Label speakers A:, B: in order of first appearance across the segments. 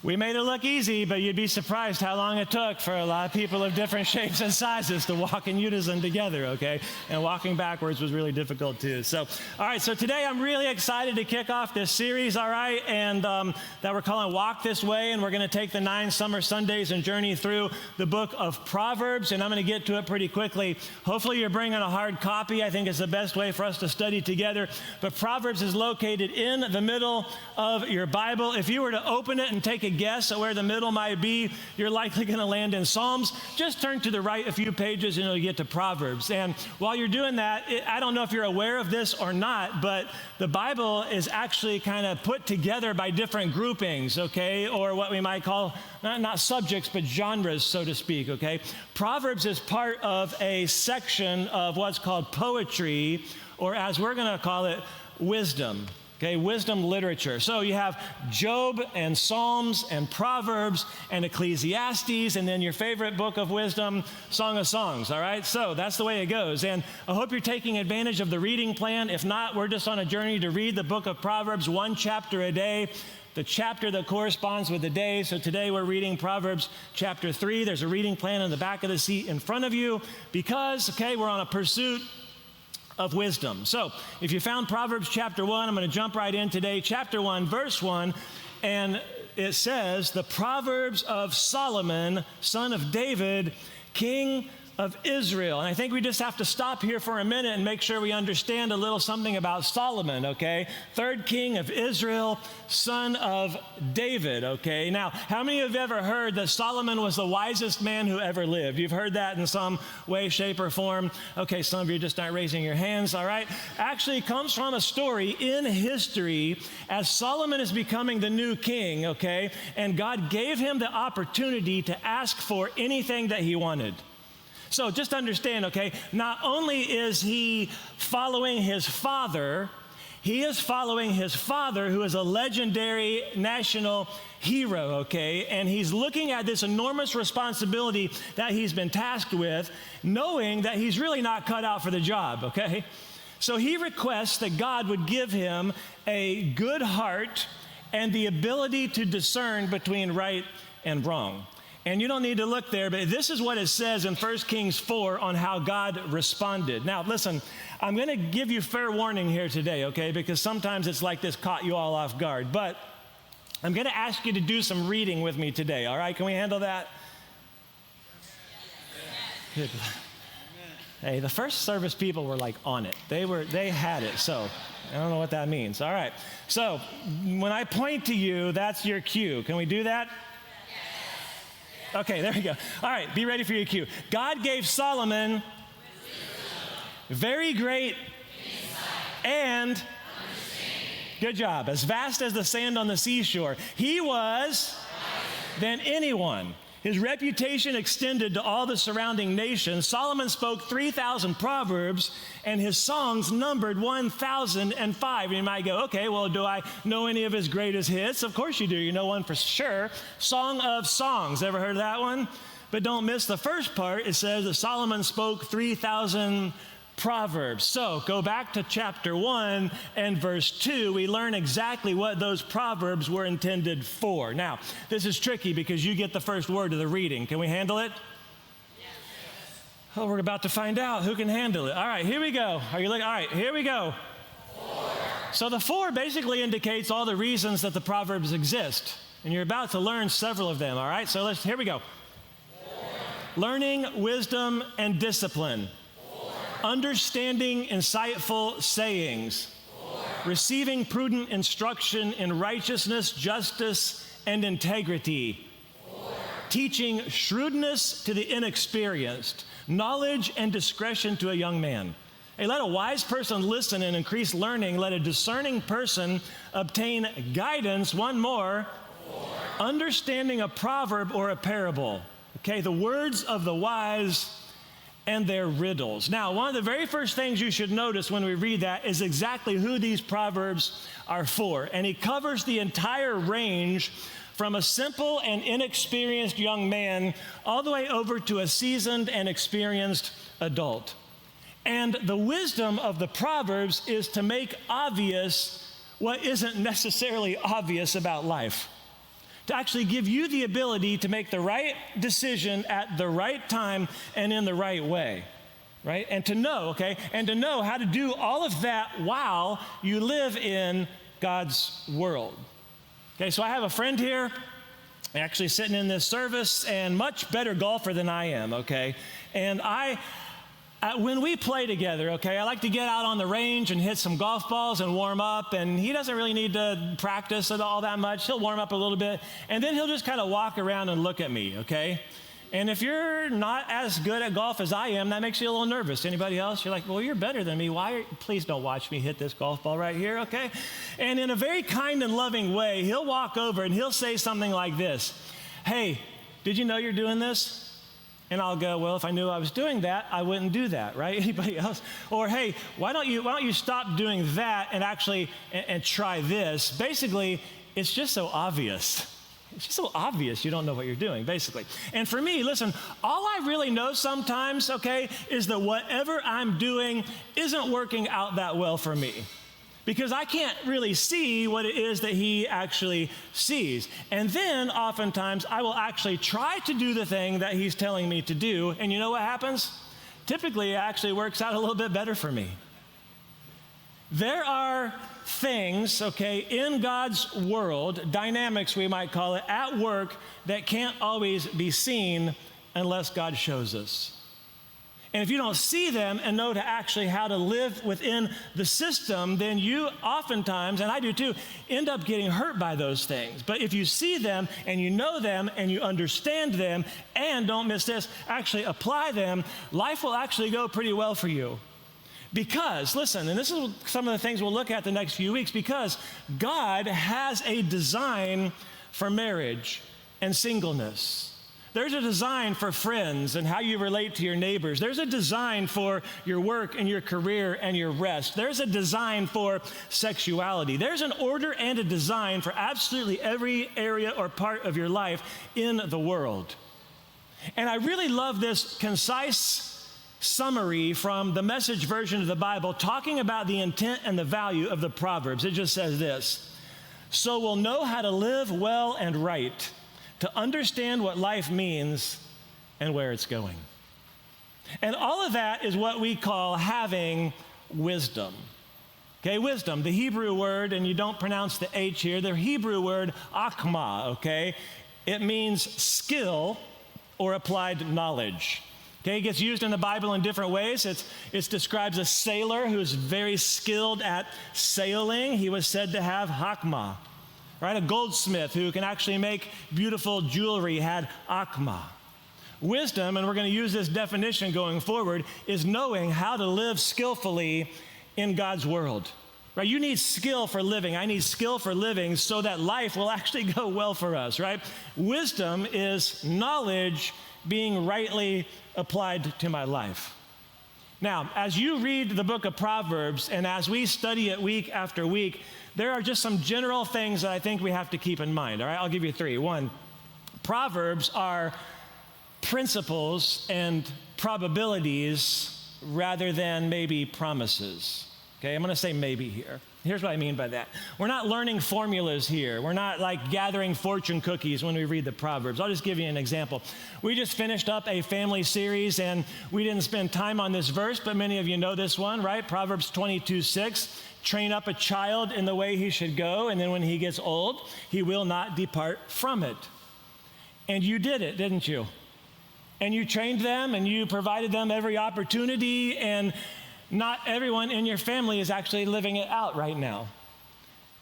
A: We made it look easy, but you'd be surprised how long it took for a lot of people of different shapes and sizes to walk in unison together, okay? And walking backwards was really difficult too. So, all right, so today I'm really excited to kick off this series, all right, and that we're calling Walk This Way, and we're going to take the 9 summer Sundays and journey through the book of Proverbs, and I'm going to get to it pretty quickly. Hopefully you're bringing a hard copy. I think it's the best way for us to study together. But Proverbs is located in the middle of your Bible. If you were to open it and take a guess at where the middle might be, you're likely going to land in Psalms. Just turn to the right a few pages and you'll get to Proverbs. And while you're doing that, I don't know if you're aware of this or not, but the Bible is actually kind of put together by different groupings, okay, or what we might call not subjects, but genres, so to speak, okay? Proverbs is part of a section of what's called poetry, or as we're going to call it, wisdom. Okay, wisdom literature. So you have Job and Psalms and Proverbs and Ecclesiastes, and then your favorite book of wisdom, Song of Songs, all right? So that's the way it goes. And I hope you're taking advantage of the reading plan. If not, we're just on a journey to read the book of Proverbs, 1 chapter a day, the chapter that corresponds with the day. So today we're reading Proverbs chapter 3. There's a reading plan in the back of the seat in front of you because, okay, we're on a pursuit of wisdom. So if you found Proverbs chapter 1, I'm going to jump right in today. Chapter 1, verse 1, and it says, the Proverbs of Solomon, son of David, king of Israel. And I think we just have to stop here for a minute and make sure we understand a little something about Solomon, okay? Third king of Israel, son of David, okay? Now, how many of you have ever heard that Solomon was the wisest man who ever lived? You've heard that in some way, shape, or form. Okay, some of you just aren't raising your hands, all right? Actually, it comes from a story in history as Solomon is becoming the new king, okay? And God gave him the opportunity to ask for anything that he wanted. So just understand, okay, not only is he following his father, he is following his father, who is a legendary national hero, okay? And he's looking at this enormous responsibility that he's been tasked with, knowing that he's really not cut out for the job, okay? So he requests that God would give him a good heart and the ability to discern between right and wrong. And you don't need to look there, but this is what it says in 1 Kings 4 on how God responded. Now, listen, I'm going to give you fair warning here today, okay? Because sometimes it's like this caught you all off guard. But I'm going to ask you to do some reading with me today, all right? Can we handle that? Good. Hey, the first service people were like on it. They had it, so I don't know what that means. All right. So when I point to you, that's your cue. Can we do that? Okay, there we go. All right, be ready for your cue. God gave Solomon very great and good job, as vast as the sand on the seashore. He was than anyone. His reputation extended to all the surrounding nations. Solomon spoke 3,000 proverbs, and his songs numbered 1,005. And you might go, okay, well, do I know any of his greatest hits? Of course you do. You know one for sure. Song of Songs. Ever heard of that one? But don't miss the first part. It says that Solomon spoke 3,000 Proverbs. So go back to chapter 1 and verse 2. We learn exactly what those proverbs were intended for. Now, this is tricky because you get the first word of the reading. Can we handle it? Yes. Oh, we're about to find out who can handle it. All right, here we go. Are you looking? All right, here we go. 4. So the 4 basically indicates all the reasons that the proverbs exist. And you're about to learn several of them, all right? So here we go. 4. Learning, wisdom, and discipline. Understanding insightful sayings, 4. Receiving prudent instruction in righteousness, justice, and integrity, 4. Teaching shrewdness to the inexperienced, knowledge and discretion to a young man. Hey, let a wise person listen and increase learning. Let a discerning person obtain guidance. One more, 4. Understanding a proverb or a parable. Okay, the words of the wise and their riddles. Now, one of the very first things you should notice when we read that is exactly who these proverbs are for. And he covers the entire range from a simple and inexperienced young man all the way over to a seasoned and experienced adult. And the wisdom of the Proverbs is to make obvious what isn't necessarily obvious about life. to actually give you the ability to make the right decision at the right time and in the right way, right? And to know, okay, and to know how to do all of that while you live in God's world. Okay, so I have a friend here, actually sitting in this service, and much better golfer than I am, okay? And when we play together, okay, I like to get out on the range and hit some golf balls and warm up, and he doesn't really need to practice it all that much. He'll warm up a little bit, and then he'll just kind of walk around and look at me, okay? And if you're not as good at golf as I am, that makes you a little nervous. Anybody else? You're like, well, you're better than me. Please don't watch me hit this golf ball right here, okay? And in a very kind and loving way, he'll walk over and he'll say something like this. Hey, did you know you're doing this? And I'll go, well, if I knew I was doing that, I wouldn't do that, right? Anybody else? Or, hey, why don't you stop doing that and actually and try this? Basically, it's just so obvious. It's just so obvious you don't know what you're doing, basically. And for me, listen, all I really know sometimes, okay, is that whatever I'm doing isn't working out that well for me, because I can't really see what it is that he actually sees. And then oftentimes I will actually try to do the thing that he's telling me to do, and you know what happens? Typically it actually works out a little bit better for me. There are things, okay, in God's world, dynamics we might call it, at work that can't always be seen unless God shows us. And if you don't see them and know to actually how to live within the system, then you oftentimes, and I do too, end up getting hurt by those things. But if you see them and you know them and you understand them, and don't miss this, actually apply them, life will actually go pretty well for you. Because, listen, and this is some of the things we'll look at the next few weeks, because God has a design for marriage and singleness. There's a design for friends and how you relate to your neighbors. There's a design for your work and your career and your rest. There's a design for sexuality. There's an order and a design for absolutely every area or part of your life in the world. And I really love this concise summary from the Message version of the Bible talking about the intent and the value of the Proverbs. It just says this: so we'll know how to live well and right, to understand what life means and where it's going. And all of that is what we call having wisdom. Okay, wisdom, the Hebrew word, and you don't pronounce the H here, the Hebrew word akma, okay? It means skill or applied knowledge. Okay, it gets used in the Bible in different ways. It describes a sailor who's very skilled at sailing. He was said to have hakma, right? A goldsmith who can actually make beautiful jewelry had akma. Wisdom, and we're going to use this definition going forward, is knowing how to live skillfully in God's world. Right? You need skill for living. I need skill for living so that life will actually go well for us, right? Wisdom is knowledge being rightly applied to my life. Now, as you read the book of Proverbs and as we study it week after week, there are just some general things that I think we have to keep in mind, all right? I'll give you three. One, Proverbs are principles and probabilities rather than maybe promises. Okay, I'm going to say maybe here. Here's what I mean by that. We're not learning formulas here. We're not like gathering fortune cookies when we read the Proverbs. I'll just give you an example. We just finished up a family series, and we didn't spend time on this verse, but many of you know this one, right? Proverbs 22:6. Train up a child in the way he should go, and then when he gets old, he will not depart from it. And you did it, didn't you? And you trained them, and you provided them every opportunity, and not everyone in your family is actually living it out right now.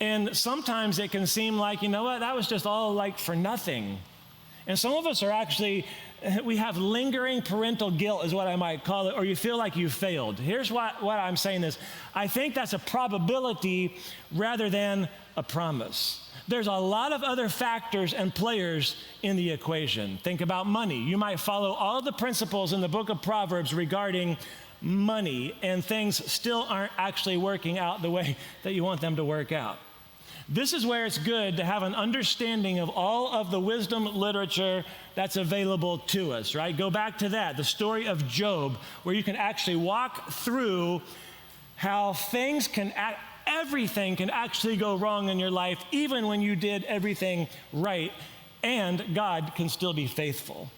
A: And sometimes it can seem like, you know what, that was just all like for nothing. And some of us are actually, we have lingering parental guilt is what I might call it, or you feel like you failed. Here's why I'm saying this. I think that's a probability rather than a promise. There's a lot of other factors and players in the equation. Think about money. You might follow all the principles in the book of Proverbs regarding money, and things still aren't actually working out the way that you want them to work out. This is where it's good to have an understanding of all of the wisdom literature that's available to us, right? Go back to that, the story of Job, where you can actually walk through how things can everything can actually go wrong in your life, even when you did everything right, and God can still be faithful.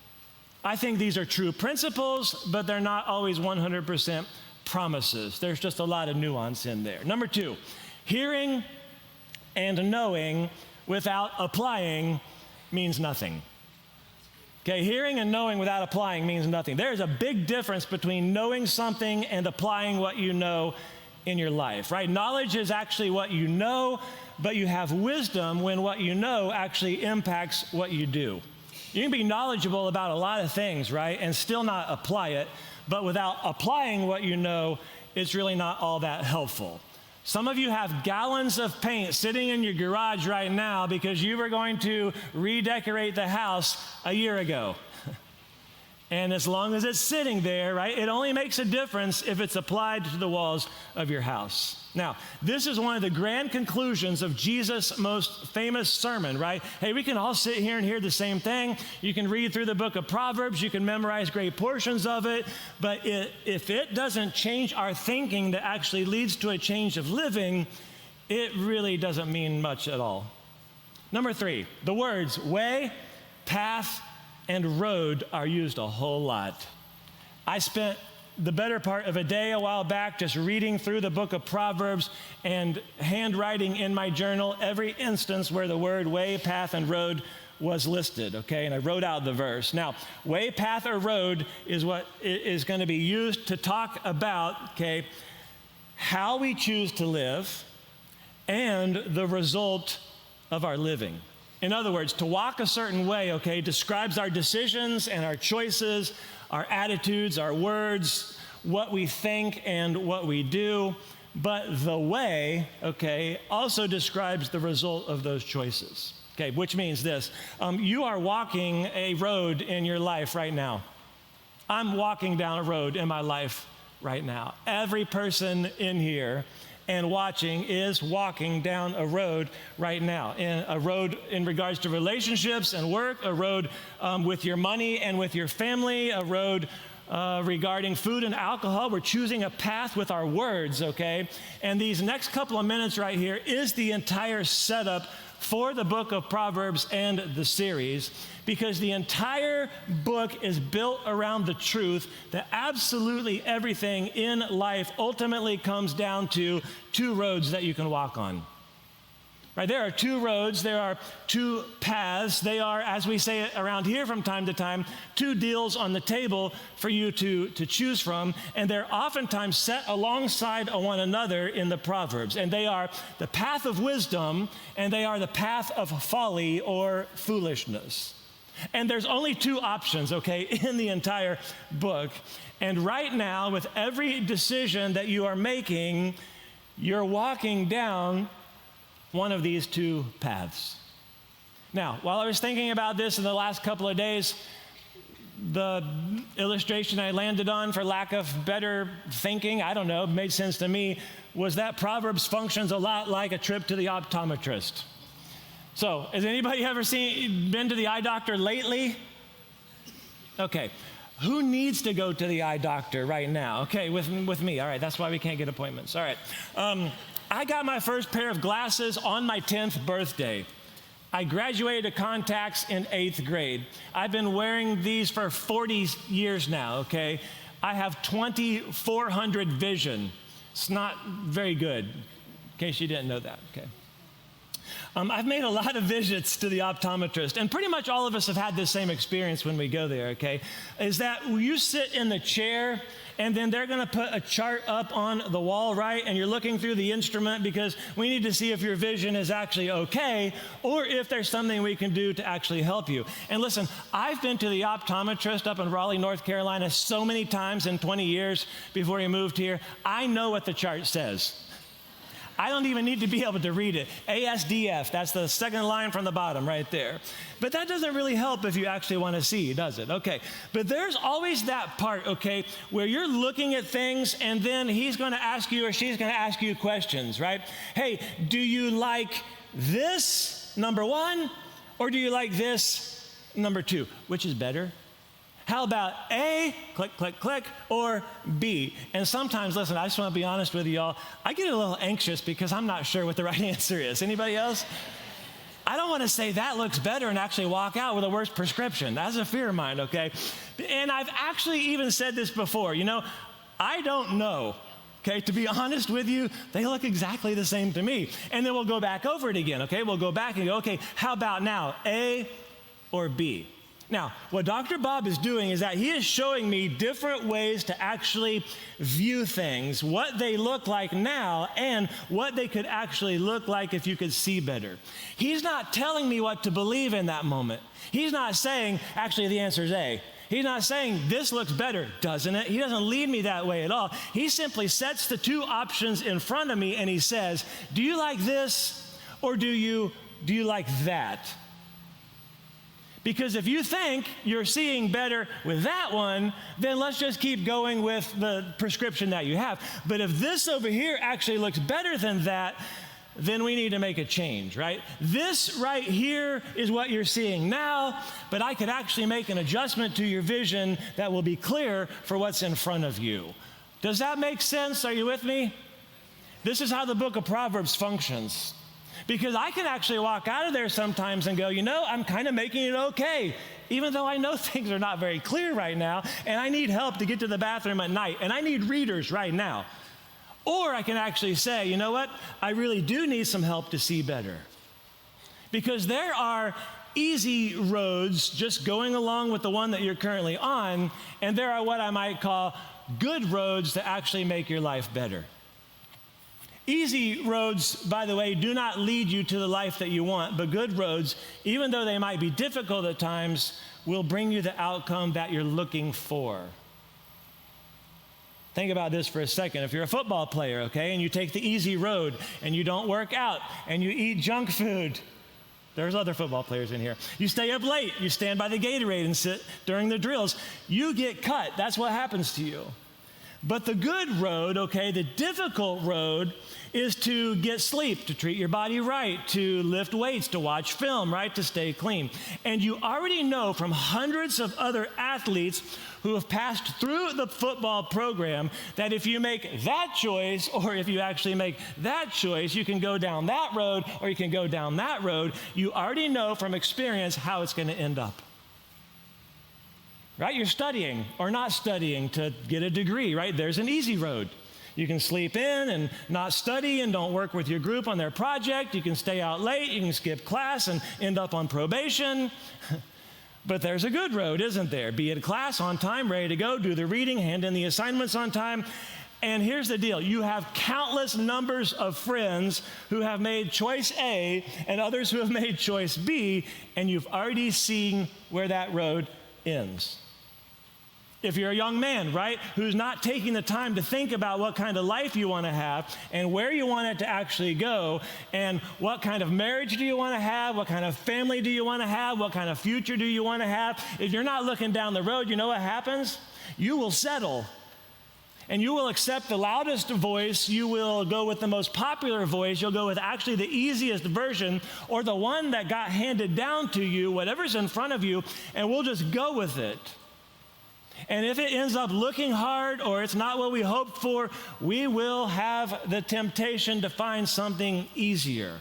A: I think these are true principles, but they're not always 100% promises. There's just a lot of nuance in there. Number 2, hearing and knowing without applying means nothing. Okay, hearing and knowing without applying means nothing. There's a big difference between knowing something and applying what you know in your life, right? Knowledge is actually what you know, but you have wisdom when what you know actually impacts what you do. You can be knowledgeable about a lot of things, right, and still not apply it, but without applying what you know, it's really not all that helpful. Some of you have gallons of paint sitting in your garage right now because you were going to redecorate the house a year ago. And as long as it's sitting there, right, it only makes a difference if it's applied to the walls of your house. Now, this is one of the grand conclusions of Jesus' most famous sermon, right? Hey, we can all sit here and hear the same thing. You can read through the book of Proverbs. You can memorize great portions of it. But if it doesn't change our thinking that actually leads to a change of living, it really doesn't mean much at all. Number 3, the words way, path, and road are used a whole lot. I spent the better part of a day a while back just reading through the book of Proverbs and handwriting in my journal every instance where the word way, path, and road was listed, okay? And I wrote out the verse. Now, way, path, or road is what is going to be used to talk about, okay, how we choose to live and the result of our living. In other words, to walk a certain way, okay, describes our decisions and our choices, our attitudes, our words, what we think and what we do. But the way, okay, also describes the result of those choices, okay, which means this. You are walking a road in your life right now. I'm walking down a road in my life right now. Every person in here and watching is walking down a road right now. A road in regards to relationships and work, a road with your money and with your family, a road regarding food and alcohol. We're choosing a path with our words, okay? And these next couple of minutes right here is the entire setup for the book of Proverbs and the series, because the entire book is built around the truth that absolutely everything in life ultimately comes down to 2 roads that you can walk on. Right? There are 2 roads, there are 2 paths. They are, as we say it around here from time to time, 2 deals on the table for you to choose from, and they're oftentimes set alongside one another in the Proverbs. And they are the path of wisdom, and they are the path of folly or foolishness. And there's only 2 options, okay, in the entire book. And right now, with every decision that you are making, you're walking down one of these 2 paths. Now, while I was thinking about this in the last couple of days, the illustration I landed on, for lack of better thinking, I don't know, made sense to me, was that Proverbs functions a lot like a trip to the optometrist. So, has anybody ever been to the eye doctor lately? Okay. Who needs to go to the eye doctor right now? Okay, with me. All right, that's why we can't get appointments. All right. I got my first pair of glasses on my 10th birthday. I graduated to contacts in 8th grade. I've been wearing these for 40 years now, okay? I have 2400 vision. It's not very good, in case you didn't know that, okay? I've made a lot of visits to the optometrist, and pretty much all of us have had the same experience when we go there, okay? Is that you sit in the chair, and then they're gonna put a chart up on the wall, right? And you're looking through the instrument because we need to see if your vision is actually okay, or if there's something we can do to actually help you. And listen, I've been to the optometrist up in Raleigh, North Carolina so many times in 20 years before he moved here. I know what the chart says. I don't even need to be able to read it. ASDF, that's the second line from the bottom right there. But that doesn't really help if you actually want to see, does it? Okay, but there's always that part, okay, where you're looking at things and then he's going to ask you or she's going to ask you questions, right? Hey, do you like this, number 1, or do you like this, number 2? Which is better? How about A, click, click, click, or B? And sometimes, listen, I just want to be honest with you all, I get a little anxious because I'm not sure what the right answer is. Anybody else? I don't want to say that looks better and actually walk out with a worse prescription. That's a fear of mine, okay? And I've actually even said this before. I don't know. Okay, to be honest with you, they look exactly the same to me. And then we'll go back over it again, okay? We'll go back and go, okay, how about now, A or B? Now, what Dr. Bob is doing is that he is showing me different ways to actually view things, what they look like now, and what they could actually look like if you could see better. He's not telling me what to believe in that moment. He's not saying, actually, the answer is A. He's not saying, this looks better, doesn't it? He doesn't lead me that way at all. He simply sets the two options in front of me and he says, do you like this or do you like that? Because if you think you're seeing better with that one, then let's just keep going with the prescription that you have. But if this over here actually looks better than that, then we need to make a change, right? This right here is what you're seeing now, but I could actually make an adjustment to your vision that will be clear for what's in front of you. Does that make sense? Are you with me? This is how the book of Proverbs functions. Because I can actually walk out of there sometimes and go, I'm kind of making it okay, even though I know things are not very clear right now, and I need help to get to the bathroom at night, and I need readers right now. Or I can actually say, you know what? I really do need some help to see better. Because there are easy roads just going along with the one that you're currently on, and there are what I might call good roads that actually make your life better. Easy roads, by the way, do not lead you to the life that you want, but good roads, even though they might be difficult at times, will bring you the outcome that you're looking for. Think about this for a second. If you're a football player, okay, and you take the easy road and you don't work out and you eat junk food, there's other football players in here. You stay up late, you stand by the Gatorade and sit during the drills, you get cut. That's what happens to you. But the good road, okay, the difficult road is to get sleep, to treat your body right, to lift weights, to watch film, right, to stay clean. And you already know from hundreds of other athletes who have passed through the football program that if you make that choice, or if you actually make that choice, you can go down that road or you can go down that road. You already know from experience how it's going to end up. Right? You're studying or not studying to get a degree, right? There's an easy road. You can sleep in and not study and don't work with your group on their project. You can stay out late. You can skip class and end up on probation. But there's a good road, isn't there? Be at class on time, ready to go, do the reading, hand in the assignments on time. And here's the deal. You have countless numbers of friends who have made choice A and others who have made choice B, and you've already seen where that road ends. If you're a young man, right, who's not taking the time to think about what kind of life you want to have and where you want it to actually go and what kind of marriage do you want to have, what kind of family do you want to have, what kind of future do you want to have, if you're not looking down the road, you know what happens? You will settle. And you will accept the loudest voice, you will go with the most popular voice, you'll go with actually the easiest version or the one that got handed down to you, whatever's in front of you, and we'll just go with it. And if it ends up looking hard or it's not what we hoped for, we will have the temptation to find something easier.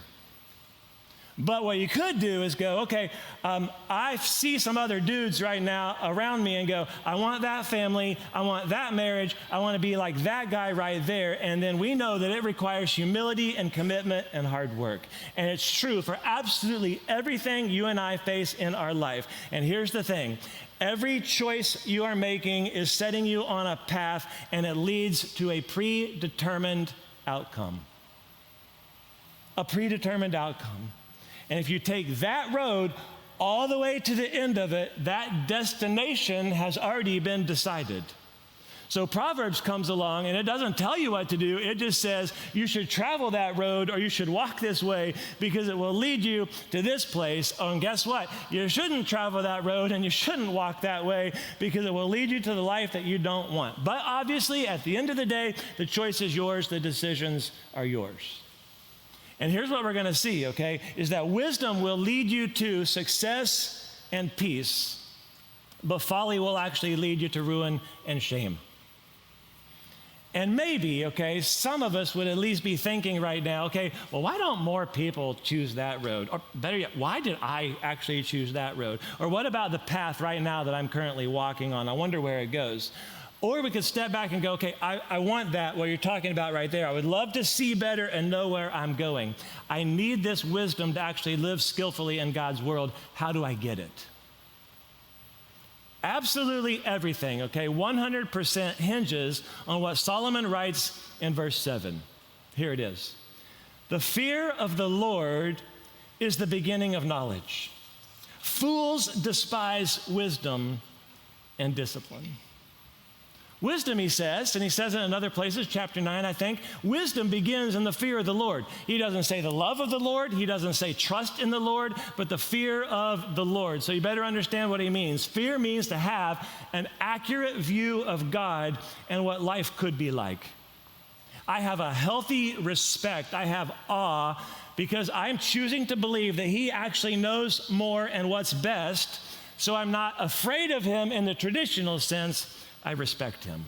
A: But what you could do is go, okay, I see some other dudes right now around me and go, I want that family, I want that marriage, I want to be like that guy right there. And then we know that it requires humility and commitment and hard work. And it's true for absolutely everything you and I face in our life. And here's the thing. Every choice you are making is setting you on a path, and it leads to a predetermined outcome. A predetermined outcome. And if you take that road all the way to the end of it, that destination has already been decided. So Proverbs comes along and it doesn't tell you what to do. It just says you should travel that road or you should walk this way because it will lead you to this place. Oh, and guess what? You shouldn't travel that road and you shouldn't walk that way because it will lead you to the life that you don't want. But obviously, at the end of the day, the choice is yours. The decisions are yours. And here's what we're going to see, okay, is that wisdom will lead you to success and peace, but folly will actually lead you to ruin and shame. And maybe, okay, some of us would at least be thinking right now, okay, well, why don't more people choose that road? Or better yet, why did I actually choose that road? Or what about the path right now that I'm currently walking on? I wonder where it goes. Or we could step back and go, okay, I want that, what you're talking about right there. I would love to see better and know where I'm going. I need this wisdom to actually live skillfully in God's world. How do I get it? Absolutely everything, okay, 100% hinges on what Solomon writes in verse 7. Here it is. The fear of the Lord is the beginning of knowledge. Fools despise wisdom and discipline. Wisdom, he says, and he says it in other places, chapter 9, I think, wisdom begins in the fear of the Lord. He doesn't say the love of the Lord. He doesn't say trust in the Lord, but the fear of the Lord. So you better understand what he means. Fear means to have an accurate view of God and what life could be like. I have a healthy respect. I have awe because I'm choosing to believe that he actually knows more and what's best. So I'm not afraid of him in the traditional sense. I respect him.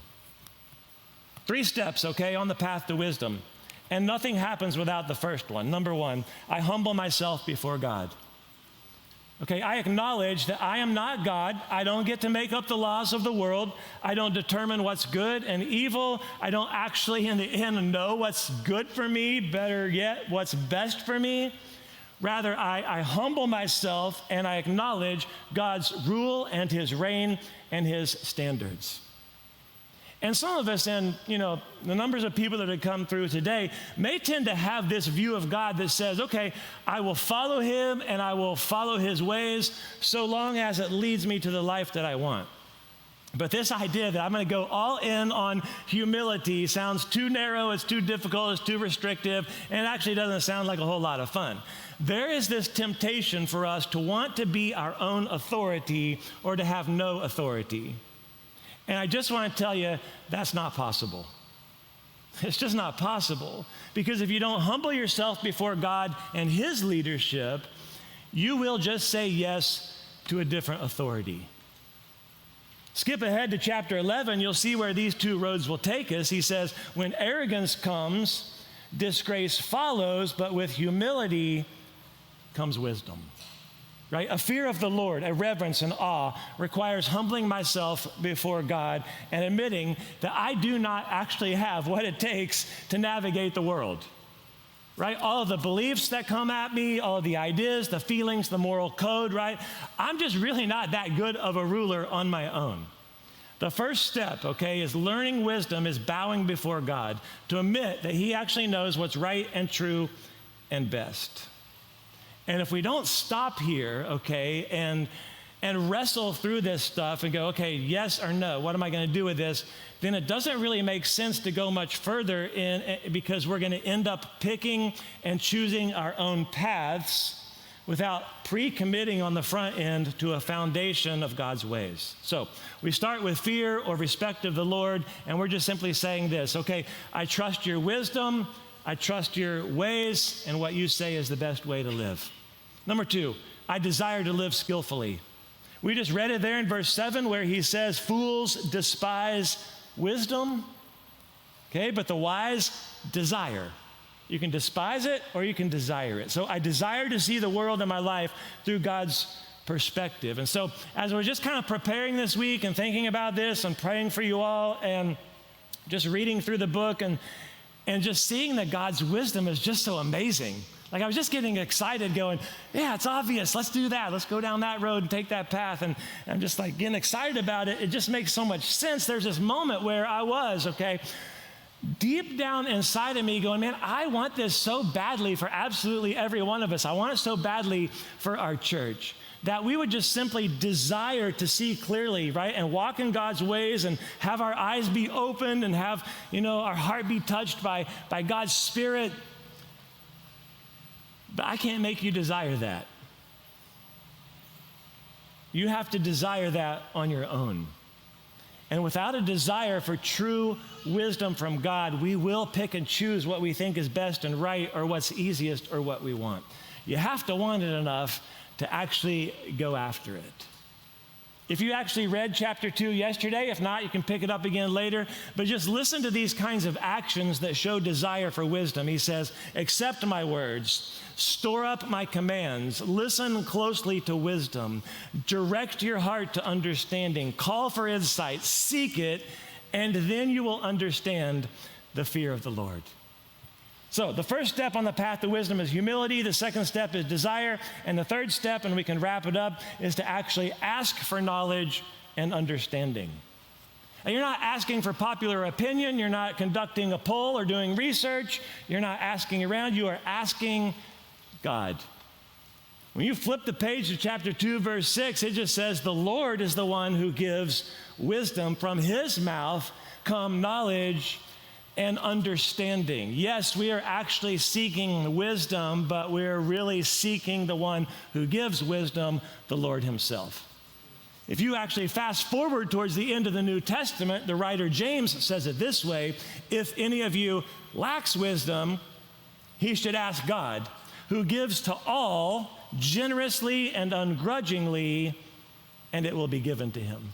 A: 3 steps, okay, on the path to wisdom. And nothing happens without the first one. Number 1, I humble myself before God. Okay, I acknowledge that I am not God. I don't get to make up the laws of the world. I don't determine what's good and evil. I don't actually, in the end, know what's good for me, better yet, what's best for me. Rather, I humble myself and I acknowledge God's rule and his reign and his standards. And some of us, and the numbers of people that have come through today may tend to have this view of God that says, okay, I will follow him and I will follow his ways so long as it leads me to the life that I want. But this idea that I'm going to go all in on humility sounds too narrow, it's too difficult, it's too restrictive, and it actually doesn't sound like a whole lot of fun. There is this temptation for us to want to be our own authority or to have no authority. And I just want to tell you, that's not possible. It's just not possible. Because if you don't humble yourself before God and his leadership, you will just say yes to a different authority. Skip ahead to chapter 11, you'll see where these 2 roads will take us. He says, when arrogance comes, disgrace follows, but with humility comes wisdom. Right? A fear of the Lord, a reverence and awe requires humbling myself before God and admitting that I do not actually have what it takes to navigate the world. Right? All of the beliefs that come at me, all of the ideas, the feelings, the moral code, right? I'm just really not that good of a ruler on my own. The first step, okay, is learning wisdom is bowing before God to admit that he actually knows what's right and true and best. And if we don't stop here, okay, and wrestle through this stuff and go, okay, yes or no, what am I going to do with this? Then it doesn't really make sense to go much further because we're going to end up picking and choosing our own paths without pre-committing on the front end to a foundation of God's ways. So we start with fear or respect of the Lord, and we're just simply saying this, okay, I trust your wisdom, I trust your ways, and what you say is the best way to live. Number 2, I desire to live skillfully. We just read it there in verse 7 where he says, fools despise wisdom, okay, but the wise desire. You can despise it or you can desire it. So I desire to see the world in my life through God's perspective. And so as we're just kind of preparing this week and thinking about this and praying for you all and just reading through the book and just seeing that God's wisdom is just so amazing. Like I was just getting excited going, yeah, it's obvious. Let's do that. Let's go down that road and take that path. And I'm just like getting excited about it. It just makes so much sense. There's this moment where I was, okay, deep down inside of me going, man, I want this so badly for absolutely every one of us. I want it so badly for our church that we would just simply desire to see clearly, right? And walk in God's ways and have our eyes be opened and have, our heart be touched by God's Spirit. But I can't make you desire that. You have to desire that on your own. And without a desire for true wisdom from God, we will pick and choose what we think is best and right or what's easiest or what we want. You have to want it enough to actually go after it. If you actually read chapter 2 yesterday, if not, you can pick it up again later. But just listen to these kinds of actions that show desire for wisdom. He says, accept my words, store up my commands, listen closely to wisdom, direct your heart to understanding, call for insight, seek it, and then you will understand the fear of the Lord. So the first step on the path to wisdom is humility. The second step is desire. And the third step, and we can wrap it up, is to actually ask for knowledge and understanding. And you're not asking for popular opinion. You're not conducting a poll or doing research. You're not asking around. You are asking God. When you flip the page to chapter 2, verse 6, it just says, the Lord is the one who gives wisdom. From his mouth come knowledge and understanding. Yes, we are actually seeking wisdom, but we're really seeking the one who gives wisdom, the Lord himself. If you actually fast forward towards the end of the New Testament, the writer James says it this way, if any of you lacks wisdom, he should ask God, who gives to all generously and ungrudgingly, and it will be given to him.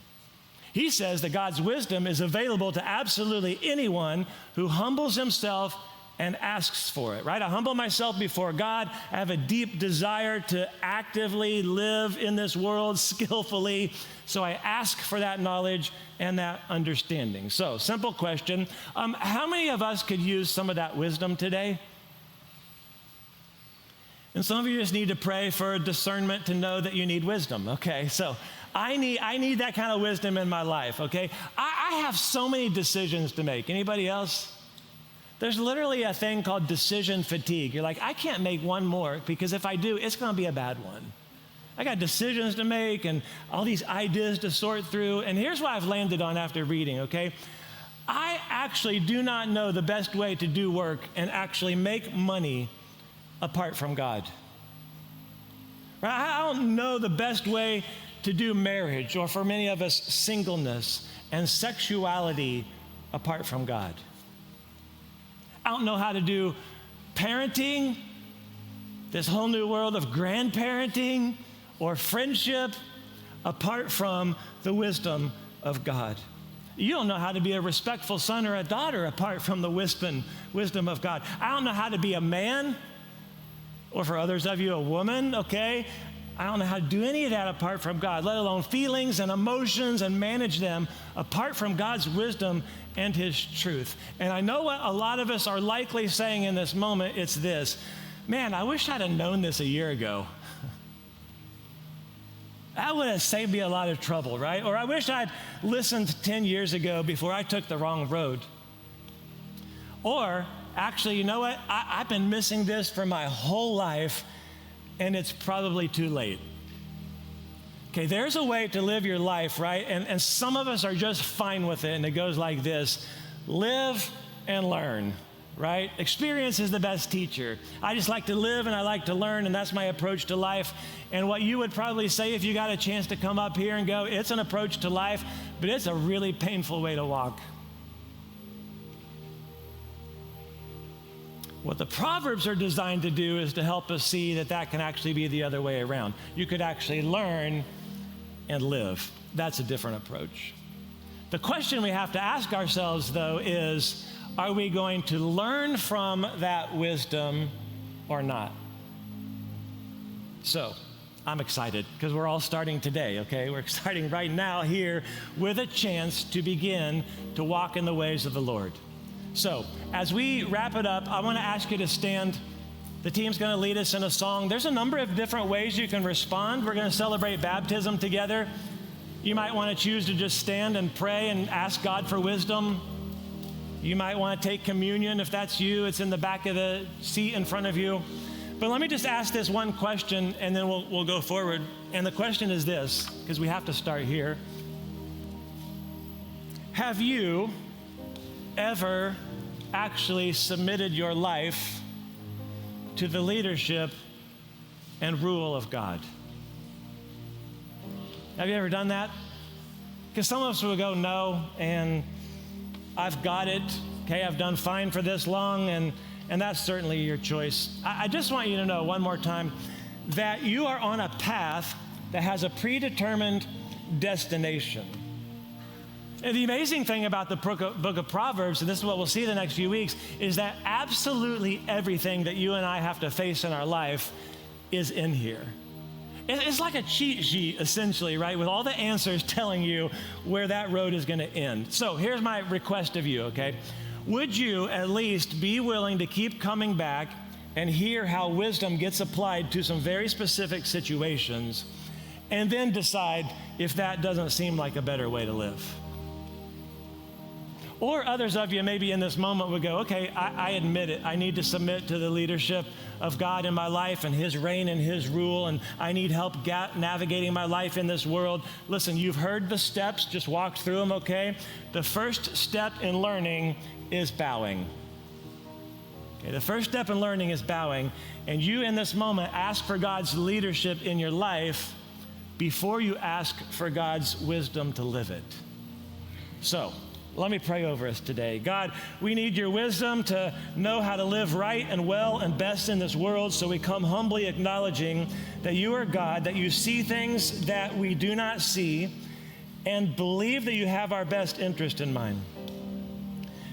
A: He says that God's wisdom is available to absolutely anyone who humbles himself and asks for it, right? I humble myself before God. I have a deep desire to actively live in this world skillfully. So I ask for that knowledge and that understanding. So, simple question. How many of us could use some of that wisdom today? And some of you just need to pray for discernment to know that you need wisdom, okay? So I need that kind of wisdom in my life, okay? I have so many decisions to make. Anybody else? There's literally a thing called decision fatigue. You're like, I can't make one more because if I do, it's going to be a bad one. I got decisions to make and all these ideas to sort through. And here's what I've landed on after reading, okay? I actually do not know the best way to do work and actually make money apart from God. Right? I don't know the best way to do marriage, or for many of us, singleness and sexuality apart from God. I don't know how to do parenting, this whole new world of grandparenting, or friendship apart from the wisdom of God. You don't know how to be a respectful son or a daughter apart from the wisdom of God. I don't know how to be a man, or for others of you, a woman, okay? I don't know how to do any of that apart from God, let alone feelings and emotions and manage them apart from God's wisdom and his truth. And I know what a lot of us are likely saying in this moment. It's this, man, I wish I'd have known this a year ago. That would have saved me a lot of trouble, right? Or I wish I'd listened 10 years ago before I took the wrong road. Or actually, you know what? I've been missing this for my whole life, and it's probably too late. Okay, there's a way to live your life, right? And some of us are just fine with it, and it goes like this. Live and learn, right? Experience is the best teacher. I just like to live and I like to learn, and that's my approach to life. And what you would probably say if you got a chance to come up here and go, it's an approach to life, but it's a really painful way to walk. What the Proverbs are designed to do is to help us see that that can actually be the other way around. You could actually learn and live. That's a different approach. The question we have to ask ourselves, though, is, are we going to learn from that wisdom or not? So, I'm excited because we're all starting today, okay? We're starting right now here with a chance to begin to walk in the ways of the Lord. So, as we wrap it up, I want to ask you to stand. The team's going to lead us in a song. There's a number of different ways you can respond. We're going to celebrate baptism together. You might want to choose to just stand and pray and ask God for wisdom. You might want to take communion. If that's you, it's in the back of the seat in front of you. But let me just ask this one question, and then we'll go forward. And the question is this, because we have to start here. Have you ever actually submitted your life to the leadership and rule of God? Have you ever done that? Because some of us will go, no, and I've got it. Okay, I've done fine for this long, and that's certainly your choice. I just want you to know one more time that you are on a path that has a predetermined destination. And the amazing thing about the book of Proverbs, and this is what we'll see the next few weeks, is that absolutely everything that you and I have to face in our life is in here. It's like a cheat sheet, essentially, right? With all the answers telling you where that road is going to end. So here's my request of you, okay? Would you at least be willing to keep coming back and hear how wisdom gets applied to some very specific situations, and then decide if that doesn't seem like a better way to live? Or others of you maybe in this moment would go, okay, I admit it. I need to submit to the leadership of God in my life and his reign and his rule, and I need help navigating my life in this world. Listen, you've heard the steps, just walk through them, okay? The first step in learning is bowing. Okay, the first step in learning is bowing, and you in this moment ask for God's leadership in your life before you ask for God's wisdom to live it. So, let me pray over us today. God, we need your wisdom to know how to live right and well and best in this world, so we come humbly acknowledging that you are God, that you see things that we do not see, and believe that you have our best interest in mind.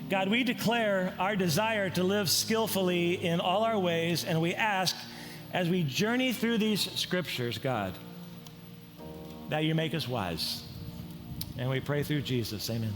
A: God, we declare our desire to live skillfully in all our ways, and we ask, as we journey through these scriptures, God, that you make us wise. And we pray through Jesus. Amen.